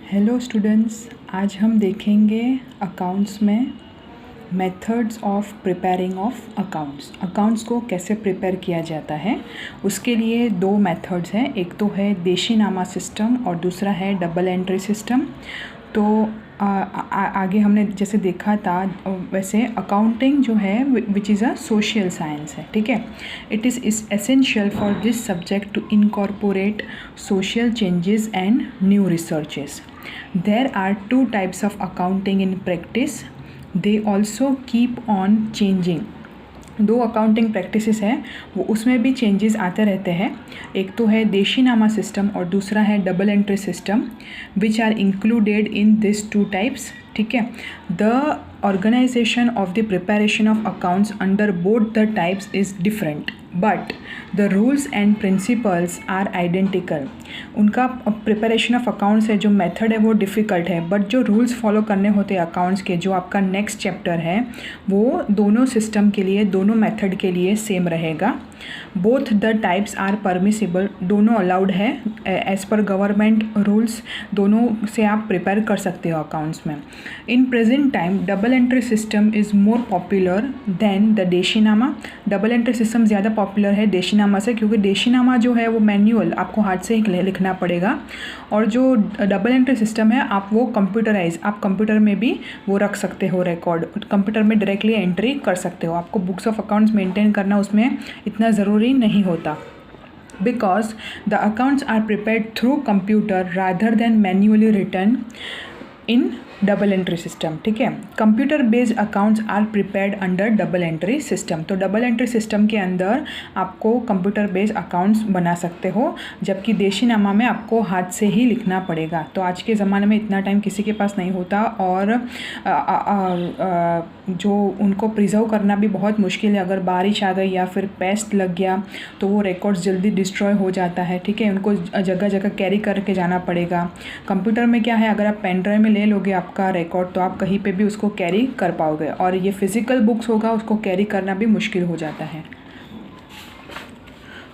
Hello students, आज हम देखेंगे अकाउंट्स में methods of preparing of accounts को कैसे प्रिपेयर किया जाता है। उसके लिए दो मेथड्स हैं, एक तो है देशीनामा सिस्टम और दूसरा है डबल एंट्री सिस्टम। तो आगे हमने जैसे देखा था वैसे अकाउंटिंग जो है which is a social science है, ठीक है। It is essential for this subject to incorporate social changes and new researches. There are two types of accounting in practice. They also keep on changing. दो accounting practices हैं, वो उसमें भी changes आते रहते हैं। एक तो है देशीनामा सिस्टम और दूसरा है double entry system, which are included in this two types, ठीक है। The organisation of the preparation of accounts under both the types is different but the rules and principles are identical. उनका preparation of accounts है जो method है वो difficult है, but जो rules follow करने होते हैं अकाउंट्स के, जो आपका नेक्स्ट चैप्टर है, वो दोनों सिस्टम के लिए, दोनों मेथड के लिए सेम रहेगा। Both the types are permissible, दोनों अलाउड है एज़ पर गवर्नमेंट रूल्स, दोनों से आप प्रिपेयर कर सकते हो अकाउंट्स में। In present time double entry system is more popular than the देशीनामा। डबल एंट्री सिस्टम ज़्यादा पॉपुलर है देशीनामा से, क्योंकि देशीनामा जो है वो मैनुअल, आपको हाथ से ही लिखना पड़ेगा, और जो डबल एंट्री सिस्टम है आप वो कंप्यूटराइज, आप कंप्यूटर में भी वो रख सकते हो रिकॉर्ड, कंप्यूटर में डायरेक्टली एंट्री कर सकते हो। आपको बुक्स ऑफ अकाउंट्स मेंटेन करना उसमें इतना ज़रूरी नहीं होता, because the accounts are prepared through computer rather than manually written in double entry system, ठीक है। Computer based accounts are prepared under double entry system. तो डबल एंट्री सिस्टम के अंदर आपको कंप्यूटर बेस्ड अकाउंट्स बना सकते हो, जबकि देशीनामा में आपको हाथ से ही लिखना पड़ेगा। तो आज के ज़माने में इतना टाइम किसी के पास नहीं होता, और जो उनको प्रिजर्व करना भी बहुत मुश्किल है। अगर बारिश आ गई या फिर पेस्ट लग गया तो वो रिकॉर्ड्स जल्दी डिस्ट्रॉय हो जाता है, ठीक है। उनको जगह जगह कैरी करके जाना पड़ेगा। कंप्यूटर में क्या है, अगर आप पेन ड्राइव में ले लोगे आपका रिकॉर्ड तो आप कहीं पे भी उसको कैरी कर पाओगे, और ये फिज़िकल बुक्स होगा उसको कैरी करना भी मुश्किल हो जाता है।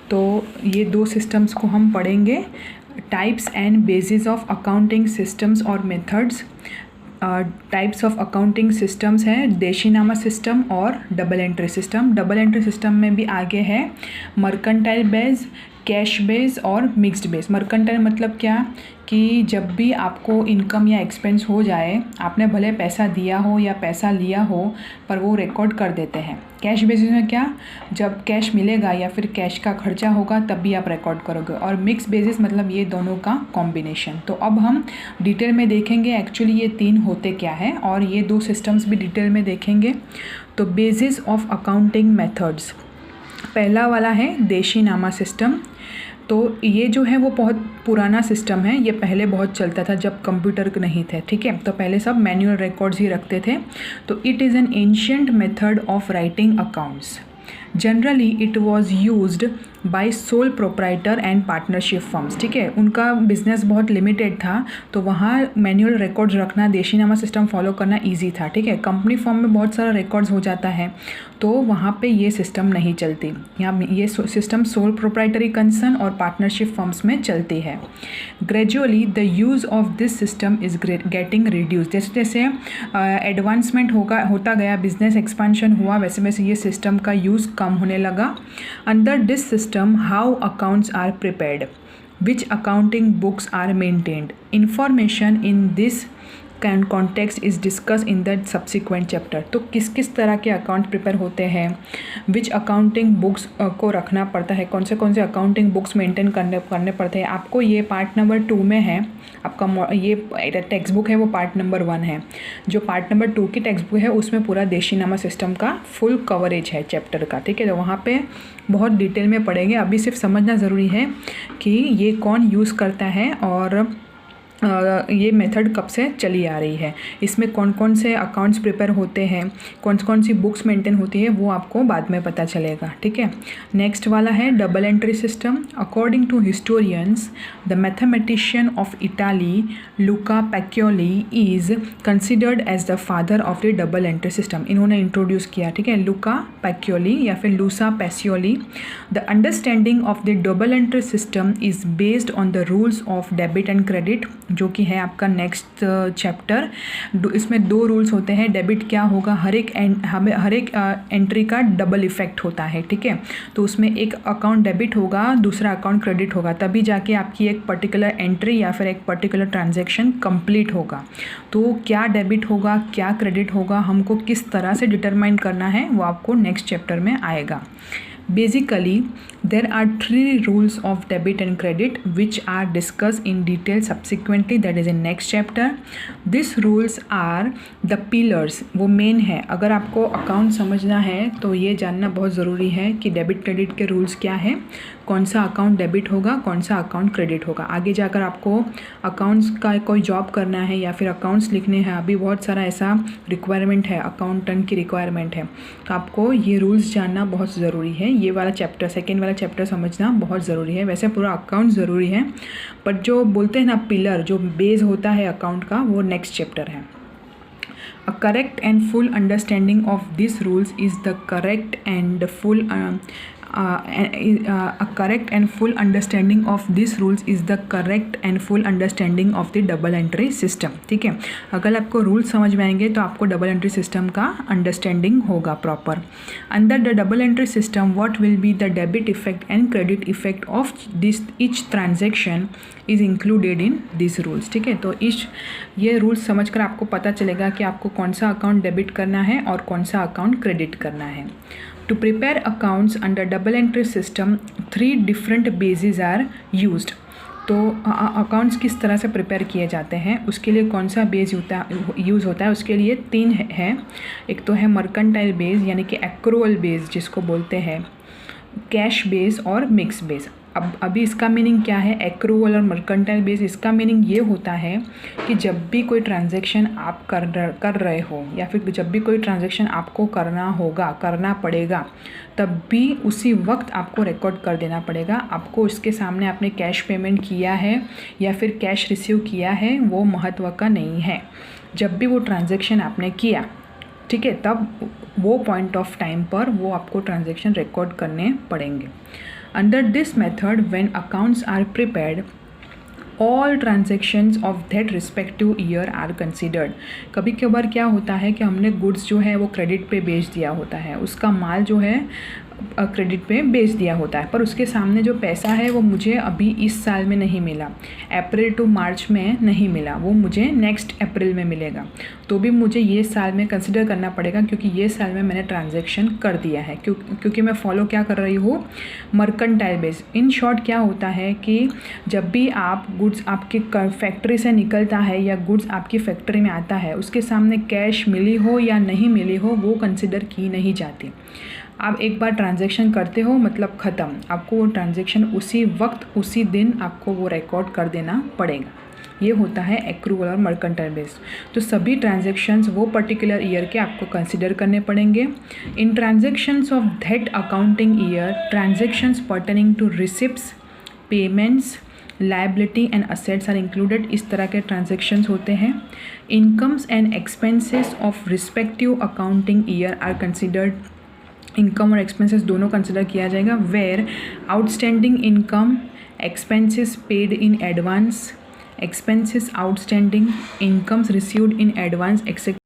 तो ये दो सिस्टम्स को हम पढ़ेंगे, types and basis of accounting systems और methods. Types of accounting systems हैं देशीनामा सिस्टम और double entry system. Double entry system में भी आगे है मर्केंटाइल बेस, कैश बेस और मिक्स्ड बेस। मर्केंटाइल मतलब क्या कि जब भी आपको इनकम या एक्सपेंस हो जाए, आपने भले पैसा दिया हो या पैसा लिया हो, पर वो रिकॉर्ड कर देते हैं। कैश बेसिस में क्या, जब कैश मिलेगा या फिर कैश का खर्चा होगा तब भी आप रिकॉर्ड करोगे। और मिक्स बेसिस मतलब ये दोनों का कॉम्बिनेशन। तो अब हम डिटेल में देखेंगे एक्चुअली ये तीन होते क्या है, और ये दो सिस्टम्स भी डिटेल में देखेंगे। तो बेसिस ऑफ अकाउंटिंग मेथड्स, पहला वाला है देशीनामा सिस्टम। तो ये जो है वो बहुत पुराना सिस्टम है, ये पहले बहुत चलता था जब कंप्यूटर नहीं थे, ठीक है। तो पहले सब मैनुअल रिकॉर्ड्स ही रखते थे। तो it is an ancient method of writing accounts. Generally it was used by sole proprietor and partnership firms, ठीक है। उनका बिजनेस बहुत लिमिटेड था, तो वहाँ मैनुअल रिकॉर्ड्स रखना, देशीनामा सिस्टम फॉलो करना इजी था, ठीक है। कंपनी फॉर्म में बहुत सारा रिकॉर्ड्स हो जाता है, तो वहाँ पे ये सिस्टम नहीं चलती। यहाँ ये सिस्टम सोल प्रोप्राइटरी कंसर्न और पार्टनरशिप फर्म्स में चलती है। Gradually the use of this system is getting reduce. जैसे जैसे एडवांसमेंट होता गया, बिजनेस एक्सपेंशन हुआ, वैसे वैसे ये सिस्टम का यूज़ कम होने लगा। Under this system how accounts are prepared, which accounting books are maintained. Information in this context is discuss in the subsequent chapter. तो किस किस तरह के अकाउंट प्रिपेयर होते हैं, विच अकाउंटिंग बुक्स को रखना पड़ता है, कौन से अकाउंटिंग बुक्स मेंटेन करने पड़ते हैं, आपको ये पार्ट नंबर 2 में है। आपका ये टेक्स्ट बुक है वो पार्ट नंबर 1 है। जो पार्ट नंबर 2 की टेक्स्ट बुक है उसमें पूरा देशीनामा सिस्टम का फुल कवरेज है चैप्टर का, ठीक है। तो वहाँ पे बहुत डिटेल में पढ़ेंगे। अभी सिर्फ समझना ज़रूरी है कि ये कौन यूज़ करता है और ये मेथड कब से चली आ रही है, इसमें कौन कौन से अकाउंट्स प्रिपेयर होते हैं, कौन कौन सी बुक्स मेंटेन होती है, वो आपको बाद में पता चलेगा, ठीक है। नेक्स्ट वाला है double entry system. According to historians the mathematician of Italy Luca Pacioli is considered as the father of the double entry system. इन्होंने इंट्रोड्यूस किया, ठीक है, लुका पैक्योली या फिर लूसा Pacioli. The understanding of the double entry system is based on the rules of debit and credit जो कि है आपका नेक्स्ट चैप्टर। इसमें 2 रूल्स होते हैं। डेबिट क्या होगा, हर एक एंट्री का डबल इफेक्ट होता है, ठीक है। तो उसमें एक अकाउंट डेबिट होगा, दूसरा अकाउंट क्रेडिट होगा, तभी जाके आपकी एक पर्टिकुलर एंट्री या फिर एक पर्टिकुलर ट्रांजैक्शन कंप्लीट होगा। तो क्या डेबिट होगा, क्या क्रेडिट होगा, हमको किस तरह से डिटरमाइन करना है वो आपको नेक्स्ट चैप्टर में आएगा। Basically, there are 3 rules of debit and credit which are discussed in detail subsequently, that is in next chapter. These rules are the pillars, वो मेन है। अगर आपको अकाउंट समझना है तो ये जानना बहुत ज़रूरी है कि डेबिट क्रेडिट के रूल्स क्या है, कौन सा अकाउंट डेबिट होगा, कौन सा अकाउंट क्रेडिट होगा। आगे जाकर आपको अकाउंट्स का कोई जॉब करना है या फिर अकाउंट्स लिखने हैं, अभी बहुत सारा ऐसा रिक्वायरमेंट है, अकाउंटेंट की रिक्वायरमेंट है, तो आपको ये रूल्स जानना बहुत ज़रूरी है। ये वाला चैप्टर, सेकेंड वाला चैप्टर समझना बहुत ज़रूरी है। वैसे पूरा अकाउंट ज़रूरी है, बट जो बोलते हैं ना पिलर, जो बेस होता है अकाउंट का, वो नेक्स्ट चैप्टर है। A correct and full understanding of these rules is the correct and full a correct and full understanding of these rules is the correct and full understanding of the double entry system, ठीक है। अगर आपको rules समझ में आएंगे तो आपको double entry system का अंडरस्टैंडिंग होगा proper. Under the double entry system what will be the debit effect and credit effect of this each transaction is included in this rules, ठीक है। तो ये रूल्स समझकर आपको पता चलेगा कि आपको कौन सा अकाउंट डेबिट करना है और कौन सा अकाउंट क्रेडिट करना है। To prepare accounts under double entry system, 3 different bases are used. तो अकाउंट्स किस तरह से प्रिपेयर किए जाते हैं, उसके लिए कौन सा बेस यूज़ होता है, उसके लिए 3 है। एक तो है मर्केंटाइल बेस यानी कि एक्रूअल बेस जिसको बोलते हैं, कैश बेस और मिक्स बेस। अभी इसका मीनिंग क्या है, एक्रूअल और मर्केंटाइल बेस, इसका मीनिंग ये होता है कि जब भी कोई ट्रांजैक्शन आप कर रहे हो या फिर जब भी कोई ट्रांजैक्शन आपको करना पड़ेगा, तब भी उसी वक्त आपको रिकॉर्ड कर देना पड़ेगा। आपको उसके सामने आपने कैश पेमेंट किया है या फिर कैश रिसीव किया है, वो महत्व का नहीं है। जब भी वो ट्रांजैक्शन आपने किया, ठीक है, तब वो पॉइंट ऑफ टाइम पर वो आपको ट्रांजैक्शन रिकॉर्ड करने पड़ेंगे। Under this method, when accounts are prepared, all transactions of that respective year are considered. कभी कभार क्या होता है कि हमने गुड्स जो है वो क्रेडिट पे बेच दिया होता है, उसका माल जो है क्रेडिट पे बेच दिया होता है, पर उसके सामने जो पैसा है वो मुझे अभी इस साल में नहीं मिला, अप्रैल टू मार्च में नहीं मिला, वो मुझे नेक्स्ट अप्रैल में मिलेगा। तो भी मुझे ये साल में कंसिडर करना पड़ेगा क्योंकि ये साल में मैंने ट्रांजैक्शन कर दिया है, क्योंकि मैं फॉलो क्या कर रही हूँ, मर्केंटाइल बेस। इन शॉर्ट क्या होता है कि जब भी आप गुड्स आपकी फैक्ट्री से निकलता है या गुड्स आपकी फैक्ट्री में आता है, उसके सामने कैश मिली हो या नहीं मिली हो वो कंसिडर की नहीं जाती। आप एक बार ट्रांजैक्शन करते हो मतलब ख़त्म, आपको वो ट्रांजैक्शन उसी वक्त उसी दिन आपको वो रिकॉर्ड कर देना पड़ेगा। ये होता है एक्रूअल और मर्केंटाइल बेस। तो सभी ट्रांजैक्शंस वो पर्टिकुलर ईयर के आपको कंसिडर करने पड़ेंगे। In transactions of that accounting year, transactions pertaining to receipts, payments, liability and assets are included. इस तरह के ट्रांजैक्शंस होते हैं। Incomes and expenses of respective accounting year are considered. Income और एक्सपेंसेस दोनों कंसिडर किया जाएगा। Where outstanding income, expenses paid in advance, expenses outstanding, incomes received in advance, etc.